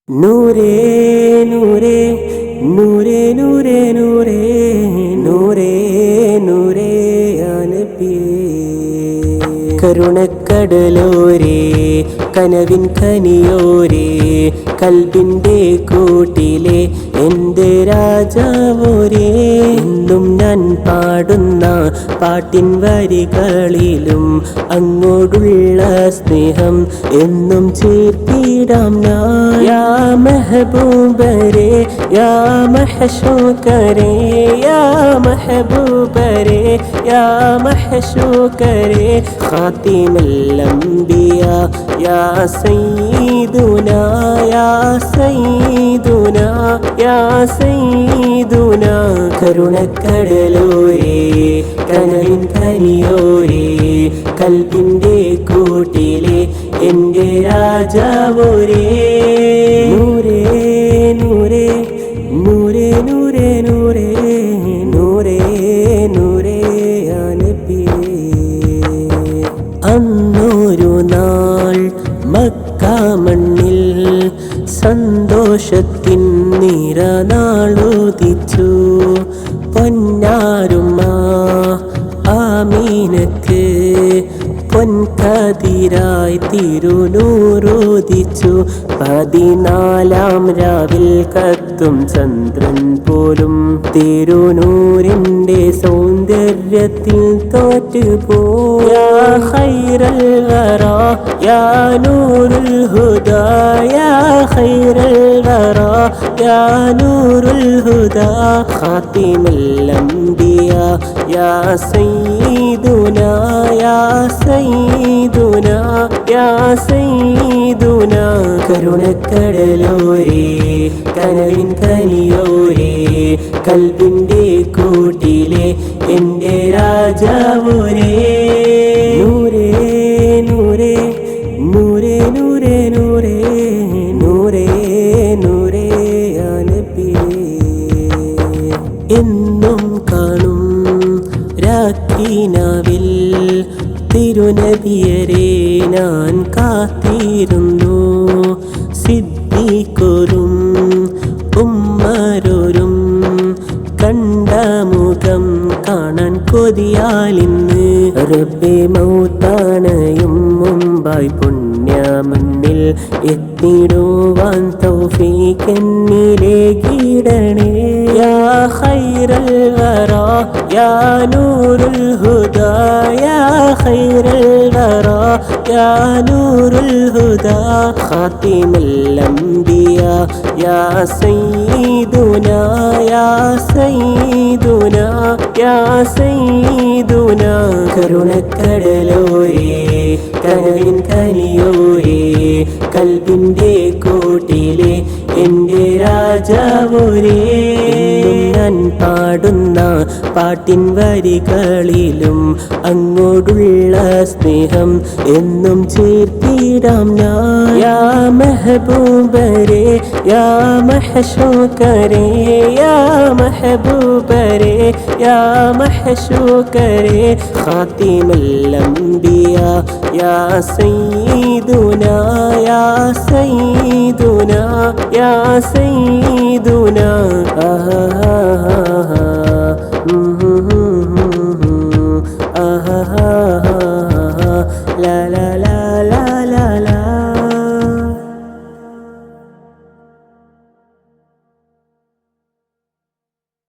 നൂരേ നൂരേ നൂരേ നൂരേ നൂരേ നൂരേ നൂരേ യാ നബിയേ കരുണക്കടലോരേ കനവിൻ കനിയോരേ കൽബിൻ്റെ കൂട്ടിലെ എൻ്റെ രാജാവോരേ എന്നും ഞാൻ പാടുന്ന പാട്ടിൻ വരികളിലും അങ്ങോട്ടുള്ള സ്നേഹം എന്നും ചേർത്തിടാം ഞാൻ യാ മെഹബൂബരേ യാ മഹ്ശൂകരേ യാ മെഹബൂബരേ യാ മഹ്ശൂകരേ ഖാതിമുൽ അംബിയാ യാ സയ്യിദുനാ യാ സയ്യിദുനാ യാ സയ്യിദുനാ കരുണക്കടലോരേ കനവിൻ കനിയോരേ കൽബിൻ്റെ കൂട്ടിലെ എൻ്റെ രാജാവോരേ നൂരേ നൂരേ നൂരേ നൂരേ നൂരേ നൂരേ നൂരേ യാ നബിയേ അന്നൊരു നാൾ മക്ക മണ്ണിൽ സന്തോഷത്തിൻ നിറനാളുദിച്ചു പൊന്നാരുമ്മ ആമീനക്ക് പൊൻകതിരായി തിരുനൂറുദിച്ചു 14 രാവിൽ കത്തും ചന്ദ്രൻ പോലും തിരുനൂരിൻ്റെ സൗന്ദര്യത്തിൽ തോറ്റുപോയി യാ ഖൈറൽ വറാ യാ നൂറുൽ ഹുദാ യാ ഖൈറൽ വറാ യാ നൂറുൽ ഹുദാ ഖാതിമുൽ അംബിയാ യാ സയ്യിദുനാ യാ സയ്യിദുനാ യാ സയ്യിദുനാ കരുണക്കടലോരേ കനവിൻ കനിയോരേ കൽബിൻ്റെ കൂട്ടിലെ എൻ്റെ രാജാവോരേ നൂരേ നൂരേ നൂരേ നൂരേ നൂരേ നൂരേ നൂരേ യാ നബിയേ എന്നും കാണും രാക്കിനാവിൽ തിരുനബിയരെ ഞാൻ കാത്തിരുന്നു സിദ്ദീഖുരും ഉമ്മരോരും കണ്ട മുഖം കാണാൻ കൊതിയാലിന്ന് റബ്ബേ മൗത്താണയും മുമ്പായി പുണ്യമണ്ണിൽ എത്തിടുവാൻ തൗഫീഖ് എന്നിലേകിടണേ യാ ഖൈറൽ വറാ യാ നൂറുൽ ഹുദാ യാ ഖൈറൽ വറാ യാ നൂറുൽ ഹുദാ ഖാതിമുൽ അംബിയാ യാ സയ്യിദുനാ യാ സയ്യിദുനാ യാ സയ്യിദുനാ കരുണക്കടലോരേ കനവിൻ കനിയോരേ കൽബിൻ്റെ കൂട്ടിലെ എൻ്റെ രാജാവോരേ ഞാൻ പാടുന്ന പാട്ടിൻ വരികളിലും അങ്ങോട്ടുള്ള സ്നേഹം എന്നും ചേർത്തിടാം ഞാൻ യാ മെഹബൂബരേ യാ മഹ്ശൂകരേ യാ മെഹബൂബരേ യാ മഹ്ശൂകരേ ഖാതിമുൽ അംബിയാ യാ സയ്യിദുനാ യാ സയ്യിദുനാ യാ സയ്യിദുനാ